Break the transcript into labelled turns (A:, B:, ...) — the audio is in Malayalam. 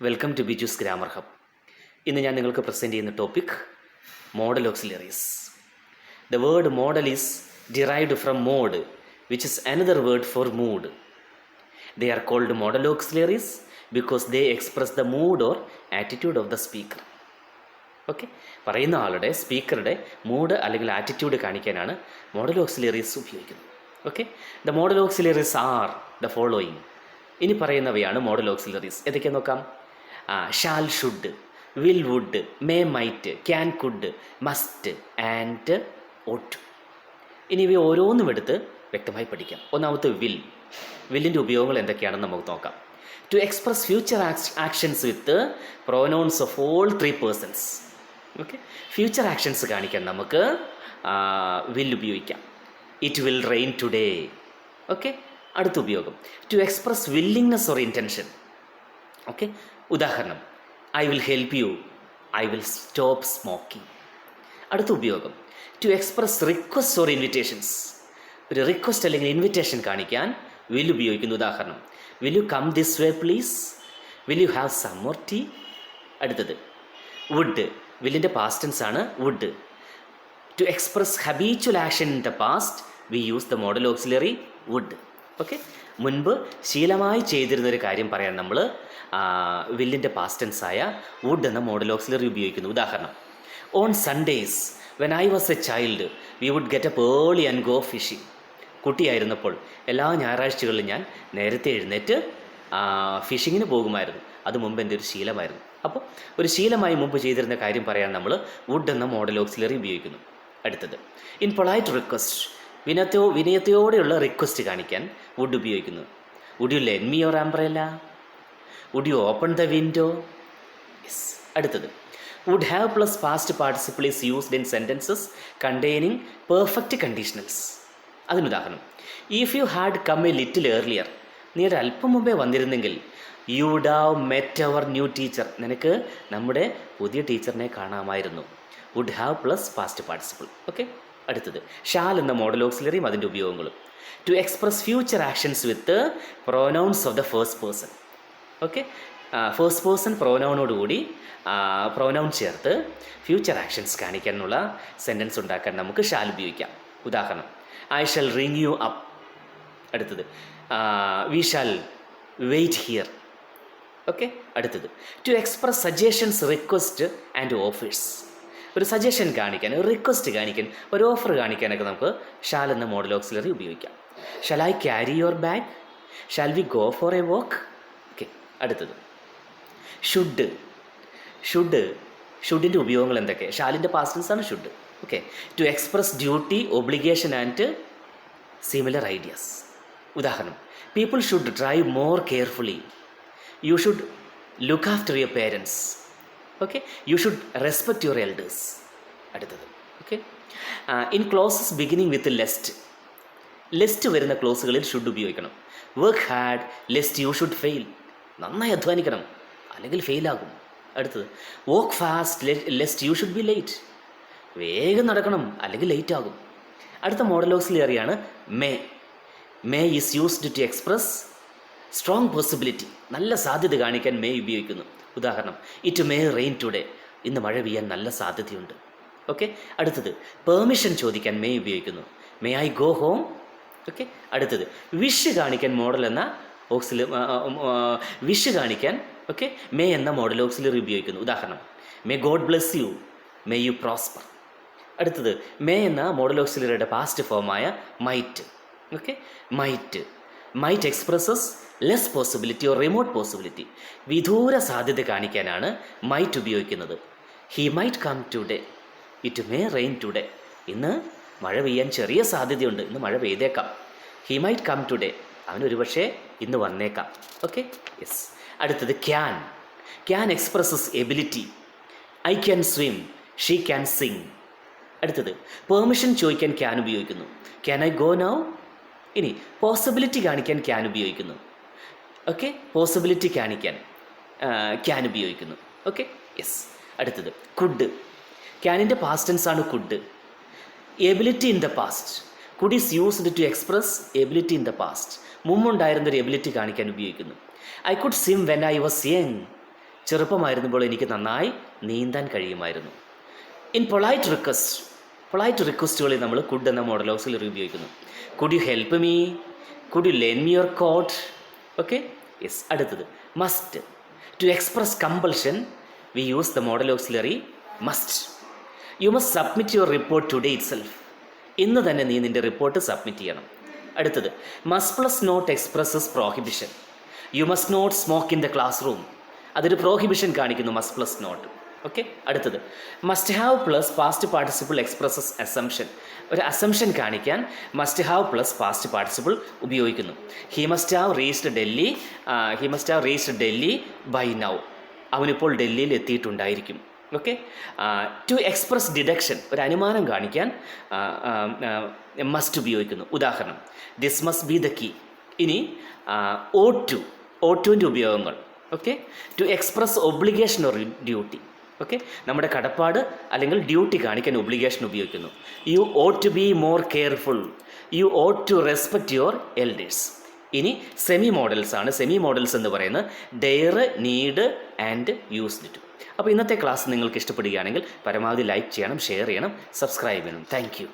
A: Welcome to Byju's grammar hub. ഇന്ന് ഞാൻ നിങ്ങൾക്ക് പ്രസൻറ്റ് ചെയ്യുന്ന topic modal auxiliaries. The word modal is derived from mode, which is another word for mood. They are called modal auxiliaries because they express the mood or attitude of the speaker. Okay, പറയുന്ന ആളുടെ സ്പീക്കറുടെ മൂഡ് അല്ലെങ്കിൽ ആറ്റിറ്റ്യൂഡ് കാണിക്കാനാണ് മോഡൽ ഓക്സിലറീസ് ഉപയോഗിക്കുന്നത്. Okay, the modal auxiliaries are the following. ഇനി പറയുന്നവയാണ് മോഡൽ ഓക്സിലറീസ്. ഏതൊക്കെ നോക്കാം. Shall, should, will, would, may, might, can, could, must and ought. ഇനി ഇവ ഓരോന്നും എടുത്ത് വ്യക്തമായി പഠിക്കാം. ഒന്നാമത്തെ വില്ലിൻ്റെ ഉപയോഗങ്ങൾ എന്തൊക്കെയാണെന്ന് നമുക്ക് നോക്കാം. To express future actions with pronouns of all 3 persons. Okay, future actions കാണിക്കാൻ നമുക്ക് വിൽ ഉപയോഗിക്കാം. It will rain today. Okay, അടുത്ത ഉപയോഗം to express willingness or intention. Okay, ഉദാഹരണം I will help you, I will stop smoking. അടുത്ത ഉപയോഗം to express request or invitations. ഒരു റിക്വസ്റ്റ് അല്ലെങ്കിൽ ഇൻവിറ്റേഷൻ കാണിക്കാൻ വിൽ ഉപയോഗിക്കുന്നു. ഉദാഹരണം will you come this way please, will you have some more tea. അടുത്തത് വുഡ്, വില്ലിൻ്റെ പാസ്റ്റ് ടെൻസ് ആണ് would. To express habitual action in the past we use the model auxiliary would. Okay, മുൻപ് ശീലമായി ചെയ്തിരുന്നൊരു കാര്യം പറയാൻ നമ്മൾ വില്ലിൻ്റെ പാസ്റ്റ് ടെൻസ് ആയ വുഡ് എന്ന മോഡൽ ഓക്സിലറി ഉപയോഗിക്കുന്നു. ഉദാഹരണം on Sundays when I was a child we would get up early and go fishing. കുട്ടിയായിരുന്നപ്പോൾ എല്ലാ ഞായറാഴ്ചകളിലും ഞാൻ നേരത്തെ എഴുന്നേറ്റ് ഫിഷിങ്ങിന് പോകുമായിരുന്നു. അത് മുമ്പ് എൻ്റെ ഒരു ശീലമായിരുന്നു. അപ്പോൾ ഒരു ശീലമായി മുമ്പ് ചെയ്തിരുന്ന കാര്യം പറയാൻ നമ്മൾ വുഡ് എന്ന മോഡൽ ഓക്സിലറി ഉപയോഗിക്കുന്നു. അടുത്തത് ഇൻ പൊളൈറ്റ് റിക്വസ്റ്റ്, വിനയത്തോടെയുള്ള റിക്വസ്റ്റ് കാണിക്കാൻ വുഡ് ഉപയോഗിക്കുന്നു. Would you lend me your umbrella, would you open the window. Yes. അടുത്തത് would have plus past participle is used in sentences containing perfect conditionals. അതിനുദാഹരണം if you had come a little earlier, നീ ഒരു അല്പം മുമ്പേ വന്നിരുന്നെങ്കിൽ you would have met our new teacher, നിനക്ക് നമ്മുടെ പുതിയ ടീച്ചറിനെ കാണാമായിരുന്നു. Would have plus past participle. Okay, അടുത്തത് ഷാൽ എന്ന മോഡൽ ഓക്സിലറിയും അതിൻ്റെ ഉപയോഗങ്ങളും. To express future actions with pronouns of the first person. Okay, first person പ്രൊനൗണോടുകൂടി പ്രൊനൗൺ ചേർത്ത് ഫ്യൂച്ചർ ആക്ഷൻസ് കാണിക്കാനുള്ള സെൻറ്റൻസ് ഉണ്ടാക്കാൻ നമുക്ക് ഷാൽ ഉപയോഗിക്കാം. ഉദാഹരണം I shall ring you up. അടുത്തത് we shall wait here. Okay, അടുത്തത് to express suggestions, request and offers. ഒരു സജഷൻ കാണിക്കാൻ, ഒരു റിക്വസ്റ്റ് കാണിക്കാൻ, ഒരു ഓഫർ കാണിക്കാനൊക്കെ നമുക്ക് ഷാൽ എന്ന മോഡൽ ഓക്സിലറി ഉപയോഗിക്കാം. Shall I carry your bag, shall we go for a walk. Okay, അടുത്തത് ഷുഡിൻ്റെ ഉപയോഗങ്ങൾ എന്തൊക്കെ. ഷാലിൻ്റെ പാസ്റ്റ് ടെൻസ് ആണ് should. Okay, to express duty, obligation and similar ideas. ഉദാഹരണം people should drive more carefully, you should look after your parents. Okay, you should respect your elders. അടുത്തത് okay, in clauses beginning with lest വരുന്ന ക്ലോസുകളിൽ ഷുഡ് ഉപയോഗിക്കണം. Work hard lest you should fail, നന്നായി അധ്വാനിക്കണം അല്ലെങ്കിൽ ഫെയിലാകും. അടുത്തത് walk fast lest you should be late, വേഗം നടക്കണം അല്ലെങ്കിൽ ലേറ്റ് ആകും. അടുത്ത മോഡൽ ഓക്സിലറിയാണ് may is used to express strong possibility, നല്ല സാധ്യത കാണിക്കാൻ മേ ഉപയോഗിക്കുന്നു. ഉദാഹരണം ഇറ്റ് മേ റെയിൻ ടുഡേ, ഇന്ന് മഴ പെയ്യാൻ നല്ല സാധ്യതയുണ്ട്. ഓക്കെ, അടുത്തത് പെർമിഷൻ ചോദിക്കാൻ മേ ഉപയോഗിക്കുന്നു. May I go home. Okay, അടുത്തത് വിഷ് കാണിക്കാൻ മോഡൽ എന്ന വിഷ് കാണിക്കാൻ ഓക്കെ മേ എന്ന മോഡൽ ഓക്സിലറി ഉപയോഗിക്കുന്നു. ഉദാഹരണം may God bless you, may you prosper. അടുത്തത് മേ എന്ന മോഡൽ ഓക്സിലറിയുടെ പാസ്റ്റ് ഫോമായ might. Okay, might expresses less possibility or remote possibility, വിദൂര സാധ്യത കാണിക്കാനാണ് മൈറ്റ് ഉപയോഗിക്കുന്നത്. He might come today, it may rain today, ഇന്ന് മഴ പെയ്യാൻ ചെറിയ സാധ്യതയുണ്ട്, ഇന്ന് മഴ പെയ്തേക്കാം. ഹി മൈറ്റ് കം ടുഡേ, അവനൊരു പക്ഷേ ഇന്ന് വന്നേക്കാം. Okay, yes. അടുത്തത് can expresses ability. I can swim, she can sing. അടുത്തത് പെർമിഷൻ ചോദിക്കാൻ ക്യാൻ ഉപയോഗിക്കുന്നു. Can I go now. ഇനി പോസിബിലിറ്റി കാണിക്കാൻ ക്യാൻ ഉപയോഗിക്കുന്നു. ഓക്കെ, പോസിബിലിറ്റി കാണിക്കാൻ ക്യാൻ ഉപയോഗിക്കുന്നു. Okay, yes. അടുത്തത് കുഡ്, ക്യാനിൻ്റെ പാസ്റ്റ് ടെൻസ് ആണ് could. Ability in the past, could is used to express ability in the past, മുമ്പുണ്ടായിരുന്നൊരു എബിലിറ്റി കാണിക്കാൻ ഉപയോഗിക്കുന്നു. I could swim when I was young, ചെറുപ്പമായിരുന്നപ്പോൾ എനിക്ക് നന്നായി നീന്താൻ കഴിയുമായിരുന്നു. ഇൻ പൊളൈറ്റ് റിക്വസ്റ്റുകളിൽ നമ്മൾ കുഡ് എന്ന മോഡൽ ഓക്സിലറി ഉപയോഗിക്കുന്നു. Could you help me, could you lend me your coat. Okay, yes. അടുത്തത് must. To express compulsion we use the model auxiliary must. You must submit your report today itself. ഇന്ന് തന്നെ നീ നിൻ്റെ റിപ്പോർട്ട് സബ്മിറ്റ് ചെയ്യണം. അടുത്തത് must plus not expresses prohibition. You must not smoke in the class room. അതൊരു പ്രോഹിബിഷൻ കാണിക്കുന്നു, മസ്റ്റ് പ്ലസ് നോട്ട്. ഓക്കെ, അടുത്തത് must have plus past participle expresses assumption. ഒരു അസംഷൻ കാണിക്കാൻ must have plus past participle ഉപയോഗിക്കുന്നു. He must have reached Delhi by now. അവനിപ്പോൾ ഡൽഹിയിൽ എത്തിയിട്ടുണ്ടായിരിക്കും. ഓക്കെ, ടു എക്സ്പ്രസ് ഡിഡക്ഷൻ, ഒരു അനുമാനം കാണിക്കാൻ മസ്റ്റ് ഉപയോഗിക്കുന്നു. ഉദാഹരണം this must be the key. ഇനി ഓ ടുവിൻ്റെ ഉപയോഗങ്ങൾ. Okay, to express obligation or duty. Okay, നമ്മുടെ കടപ്പാട് അല്ലെങ്കിൽ ഡ്യൂട്ടി കാണിക്കാൻ ഒബ്ലിഗേഷൻ ഉപയോഗിക്കുന്നു. You ought to be more careful. You ought to respect your elders. ഇനി സെമി മോഡൽസ് ആണ്. സെമി മോഡൽസ് എന്ന് പറയുന്നത് dare, need and used to. അപ്പോൾ ഇന്നത്തെ ക്ലാസ് നിങ്ങൾക്ക് ഇഷ്ടപ്പെടുകയാണെങ്കിൽ പരമാവധി ലൈക്ക് ചെയ്യണം, ഷെയർ ചെയ്യണം, സബ്സ്ക്രൈബ് ചെയ്യണം. Thank you.